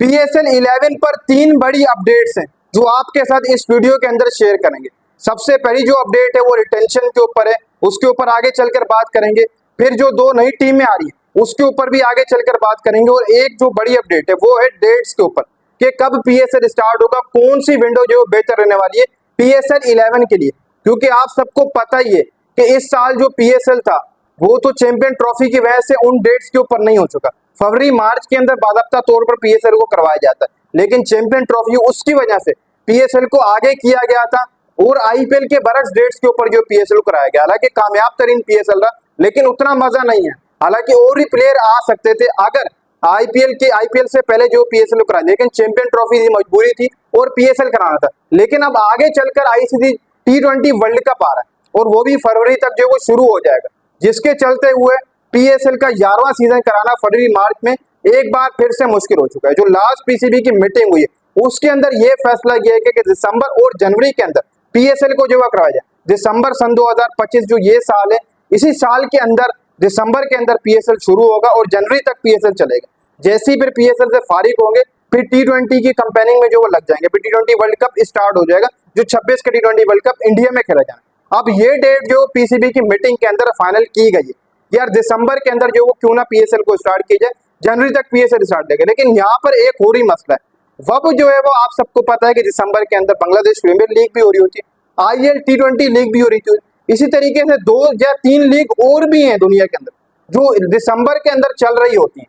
PSL 11 पर 3 बड़ी updates हैं जो आपके साथ इस वीडियो के अंदर शेयर करेंगे। सबसे पहली जो अपडेट है वो रिटेंशन के ऊपर है, उसके ऊपर आगे चलकर बात करेंगे। फिर जो 2 नई टीमें आ रही है उसके ऊपर भी आगे चलकर बात करेंगे। और एक जो बड़ी अपडेट है वो है डेट्स के ऊपर कि कब PSL स्टार्ट होगा, कौन सी विंडो जो बेहतर रहने वाली है PSL 11 के लिए। क्योंकि आप सबको पता ही है कि इस साल जो PSL था वो तो चैंपियन ट्रॉफी की वजह से उन डेट्स के ऊपर नहीं हो चुका। फरवरी मार्च के अंदर बाकायदा तौर पर PSL को करवाया जाता है, लेकिन चैंपियन ट्रॉफी उसकी वजह से PSL को आगे किया गया था और IPL के बरस डेट्स के ऊपर जो PSL को कराया गया। हालांकि कामयाब तरीन PSL रहा, लेकिन उतना मजा नहीं है। हालांकि और भी प्लेयर आ सकते थे अगर IPL से पहले जो PSL को कराया, लेकिन चैंपियन ट्रॉफी की मजबूरी थी और PSL कराना था। लेकिन अब आगे चलकर ICC T20 वर्ल्ड कप आ रहा है और वो भी फरवरी तक जो वो शुरू हो जाएगा, जिसके चलते हुए PSL का 11वां सीजन कराना फरवरी मार्च में एक बार फिर से मुश्किल हो चुका है। जो लास्ट PCB की मीटिंग हुई है उसके अंदर ये फैसला किया है कि दिसंबर और जनवरी के अंदर PSL को जो है करवाया जाए। दिसंबर सन 2025 जो ये साल है, इसी साल के अंदर दिसंबर के अंदर PSL शुरू होगा और जनवरी तक PSL चलेगा। जैसे ही फिर PSL से फारिग होंगे फिर T20 की कंपेनिंग में जो वो लग जाएंगे। फिर T20 वर्ल्ड कप स्टार्ट हो जाएगा, जो 26 का T20 वर्ल्ड कप इंडिया में खेला जाना। अब ये डेट जो PCB की मीटिंग के अंदर फाइनल की गई है यार, दिसंबर के अंदर जो वो क्यों ना PSL को स्टार्ट की जाए, जनवरी तक PSL स्टार्ट देगा। लेकिन यहाँ पर एक और ही मसला है, वब जो है वो आप सबको पता है कि दिसंबर के अंदर बांग्लादेश प्रीमियर लीग भी हो रही होती है, IL T20 लीग भी हो रही थी। इसी तरीके से 2 या 3 लीग और भी हैं दुनिया के अंदर जो दिसंबर के अंदर चल रही होती है।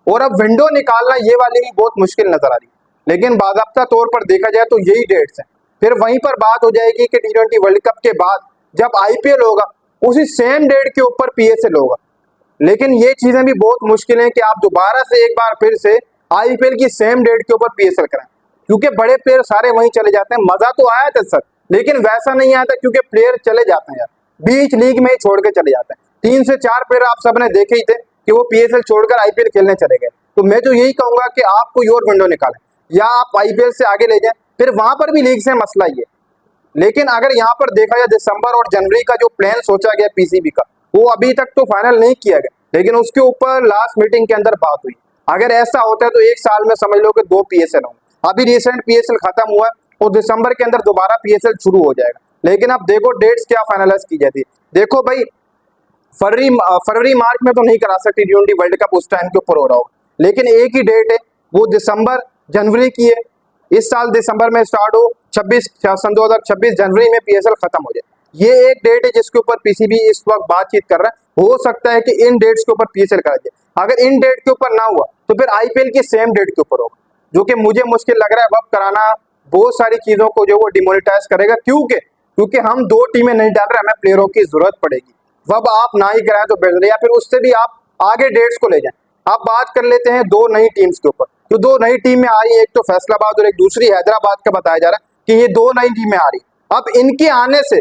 और अब विंडो निकालना ये वाली भी बहुत मुश्किल नजर आ रही है। लेकिन बाकायदा तौर पर देखा जाए तो यही डेट्स हैं। फिर वहीं पर बात हो जाएगी कि T20 वर्ल्ड कप के बाद जब IPL होगा उसी सेम डेट के ऊपर PSL होगा। लेकिन ये चीजें भी बहुत मुश्किल है कि आप दोबारा से एक बार फिर से IPL की सेम डेट के ऊपर PSL कराएं, क्योंकि बड़े प्लेयर सारे वहीं चले जाते हैं। मजा तो आया था सर, लेकिन वैसा नहीं आता क्योंकि प्लेयर चले जाते हैं यार, बीच लीग में ही छोड़ के चले जाते हैं। 3 से 4 प्लेयर आप सबने देखे ही थे कि वो PSL छोड़कर IPL खेलने चले गए। तो मैं तो यही कहूंगा कि आप कोई और विंडो निकालें या आप IPL से आगे ले जाएं, फिर वहां पर भी लीग से मसला ही है। लेकिन अगर यहाँ पर देखा जाए दिसंबर और जनवरी का जो प्लान सोचा गया PCB का, वो अभी तक तो फाइनल नहीं किया गया, लेकिन उसके ऊपर लास्ट मीटिंग के अंदर बात हुई। अगर ऐसा होता है तो एक साल में समझ लो कि 2 PSL होंगे। अभी रिसेंट PSL खत्म हुआ है और दिसंबर के अंदर दोबारा PSL शुरू हो जाएगा। लेकिन अब देखो डेट्स क्या फाइनलाइज की जाती है। देखो भाई, फरवरी मार्च में तो नहीं करा सकती T20 वर्ल्ड कप, उस टाइम के ऊपर हो रहा होगा। लेकिन एक ही डेट है, वो दिसंबर जनवरी की है। इस साल दिसंबर में स्टार्ट हो, 26 सन 2026 जनवरी में PSL खत्म हो जाए। ये एक डेट है जिसके ऊपर PCB इस वक्त बातचीत कर रहा है। हो सकता है कि इन डेट्स के ऊपर PSL करा जाए। अगर इन डेट के ऊपर ना हुआ तो फिर IPL की सेम डेट के ऊपर होगा, जो कि मुझे मुश्किल लग रहा है। वक्त कराना बहुत सारी चीजों को जो वो डिमोनेटाइज करेगा, क्योंकि हम 2 टीमें नहीं डाल रहे, हमें प्लेयरों की जरूरत पड़ेगी। वब आप ना ही कराएं तो बेहतर है, या फिर उससे भी आप आगे डेट्स को ले जाएं। आप बात कर लेते हैं 2 नई टीम्स के ऊपर, जो 2 नई टीमें आ रही है, एक तो फैसलाबाद और एक दूसरी हैदराबाद का बताया जा रहा है कि ये 2 नई टीमें आ रही। अब इनके आने से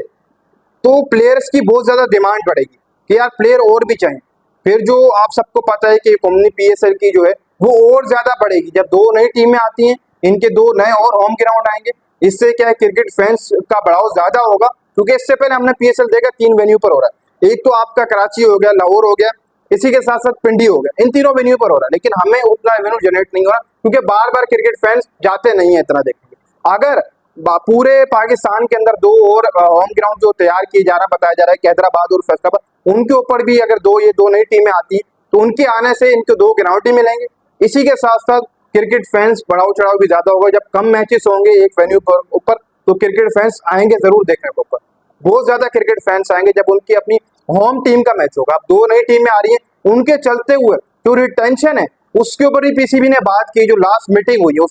तो प्लेयर्स की बहुत ज्यादा डिमांड बढ़ेगी कि यार प्लेयर और भी चाहिए। फिर जो आप सबको पता है कि कंपनी PSL की जो है वो और ज्यादा बढ़ेगी जब 2 नई टीमें आती हैं, इनके 2 नए और होम ग्राउंड आएंगे। इससे क्या है, क्रिकेट फैंस का बढ़ाव ज्यादा होगा, क्योंकि इससे पहले हमने PSL देखा 3 वेन्यू पर हो रहा है। एक तो आपका कराची हो गया, लाहौर हो गया, इसी के साथ साथ पिंडी हो गया, इन तीनों वेन्यू पर हो रहा है। लेकिन हमें उतना रेवेन्यू जनरेट नहीं हो रहा, क्योंकि बार बार क्रिकेट फैंस जाते नहीं है इतना देखने। अगर पूरे पाकिस्तान के अंदर 2 और होम ग्राउंड जो तैयार किए जा रहा है, बताया जा रहा है कि हैदराबाद और फैसलाबाद, उनके ऊपर भी अगर ये 2 नई टीमें आती है तो उनके आने से इनके 2 ग्राउंड ही मिलेंगे। इसी के साथ साथ क्रिकेट फैंस बढ़ाव चढ़ाव भी ज्यादा होगा। जब कम मैचेस होंगे एक वेन्यू पर ऊपर तो क्रिकेट फैंस आएंगे जरूर देखने को ऊपर, बहुत ज्यादा क्रिकेट फैंस आएंगे जब उनकी अपनी होम टीम का मैच होगा। अब 2 नई टीमें आ रही हैं, उनके चलते हुए जो रिटेंशन है उसके ऊपर भी PCB ने बात की। जो लास्ट मीटिंग हुई है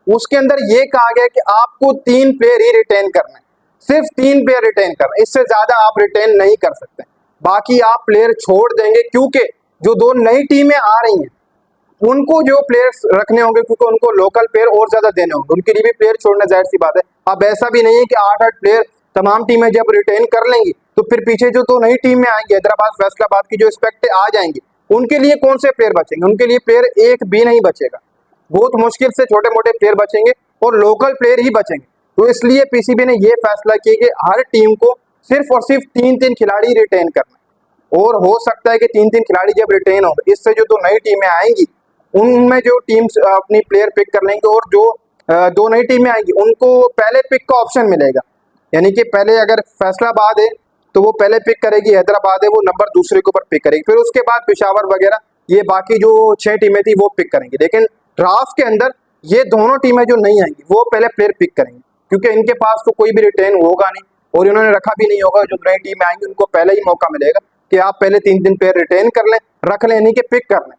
उसके अंदर ये कहा गया कि आपको 3 प्लेयर ही रिटेन करना है, सिर्फ 3 प्लेयर रिटेन करना है, इससे ज्यादा आप रिटेन नहीं कर सकते। बाकी आप प्लेयर छोड़ देंगे, क्योंकि जो 2 नई टीमें आ रही हैं उनको जो प्लेयर्स रखने होंगे, क्योंकि उनको लोकल प्लेयर और ज्यादा देने होंगे, उनके लिए भी प्लेयर छोड़ना जाहिर सी बात है। अब ऐसा भी नहीं है कि 8-8 प्लेयर तमाम टीमें जब रिटेन कर लेंगी तो फिर पीछे जो 2 नई टीमें आएंगी, हैदराबाद फैसलाबाद की जो एक्सपेक्ट आ जाएंगी, उनके लिए कौन से प्लेयर बचेंगे? उनके लिए प्लेयर एक भी नहीं बचेगा, बहुत मुश्किल से छोटे मोटे प्लेयर बचेंगे और लोकल प्लेयर ही बचेंगे। तो इसलिए PCB ने यह फैसला किया कि हर टीम को सिर्फ और सिर्फ 3-3 खिलाड़ी रिटेन करना। और हो सकता है कि 3-3 खिलाड़ी जब रिटेन होंगे, इससे जो 2 नई टीमें आएंगी उनमें जो टीम्स अपनी प्लेयर पिक कर लेंगे और जो दो नई टीमें आएंगी उनको पहले पिक का ऑप्शन मिलेगा। यानी कि पहले अगर फैसलाबाद है तो वो पहले पिक करेगी, हैदराबाद है वो नंबर दूसरे के ऊपर पिक करेगी, फिर उसके बाद पेशावर वगैरह ये बाकी जो 6 टीमें थी वो पिक करेंगी। लेकिन ड्राफ्ट के अंदर ये दोनों टीमें जो नहीं आएंगी वो पहले प्लेयर पिक करेंगी, क्योंकि इनके पास तो कोई भी रिटेन होगा नहीं और इन्होंने रखा भी नहीं होगा। जो नई टीमें आएंगी उनको पहले ही मौका मिलेगा कि आप पहले 3 प्लेयर रिटेन कर लें, रख लें, नहीं कि पिक कर लें।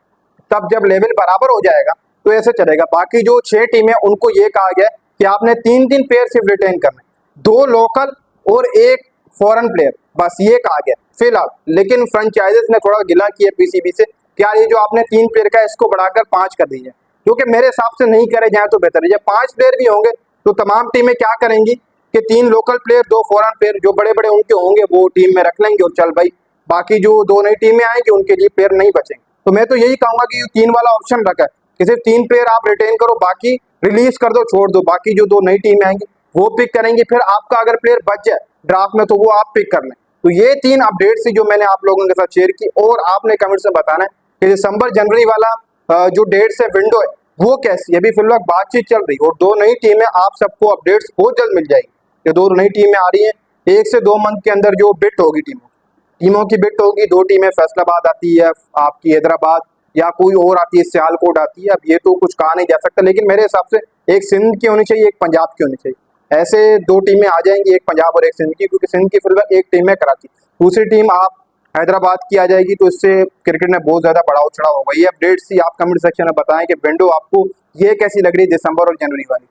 तब जब लेवल बराबर हो जाएगा तो ऐसे चलेगा। बाकी जो 6 टीमें उनको ये कहा गया कि आपने 3 प्लेयर सिर्फ रिटेन करने, 2 लोकल और 1 फॉरेन प्लेयर, बस ये कहा गया फिलहाल। लेकिन फ्रेंचाइजेस ने थोड़ा गिला किया पीसीबी से, क्या ये जो आपने 3 प्लेयर का इसको बढ़ाकर 5 कर दीजिए, जो कि मेरे हिसाब से नहीं करे जाए तो बेहतर है। जब 5 प्लेयर भी होंगे तो तमाम टीमें क्या करेंगी कि 3 लोकल प्लेयर 2 फॉरेन प्लेयर जो बड़े बड़े उनके होंगे वो टीम में रख लेंगे और चल भाई, बाकी जो 2 नई टीमें आएंगी उनके लिए प्लेयर नहीं बचेंगे। तो मैं तो यही कहूंगा कि 3 वाला ऑप्शन रखा है कि सिर्फ 3 प्लेयर आप रिटेन करो, बाकी रिलीज कर दो, छोड़ दो, बाकी जो 2 नई टीमें आएंगी वो पिक करेंगी। फिर आपका अगर प्लेयर बच जाए ड्राफ्ट में तो वो आप पिक कर लें। तो ये 3 अपडेट्स थी जो मैंने आप लोगों के साथ शेयर की, और आपने कमेंट्स में बताना है कि दिसंबर जनवरी वाला जो डेट्स है, विंडो है, वो कैसी है। अभी फिलहाल बातचीत चल रही है और 2 नई टीमें, आप सबको अपडेट्स बहुत जल्द मिल जाएगी। ये 2 नई टीमें आ रही हैं, 1 से 2 मंथ के अंदर जो बिट होगी टीमों की बिट होगी। 2 टीमें फैसलाबाद आती है, आपकी हैदराबाद या कोई और आती है, सियालकोट आती है। अब ये तो कुछ कहा नहीं जा सकता, लेकिन मेरे हिसाब से एक सिंध की होनी चाहिए, एक पंजाब की होनी चाहिए। ऐसे 2 टीमें आ जाएंगी, एक पंजाब और एक सिंध की, क्योंकि सिंध की फिलहाल एक टीम है कराची, दूसरी टीम आप हैदराबाद की आ जाएगी। तो इससे क्रिकेट में बहुत ज्यादा बढ़ाव चढ़ाव होगा। ये अपडेट्स थी, आप कमेंट सेक्शन में बताएं कि विंडो आपको ये कैसी लग रही है दिसंबर और जनवरी वाली।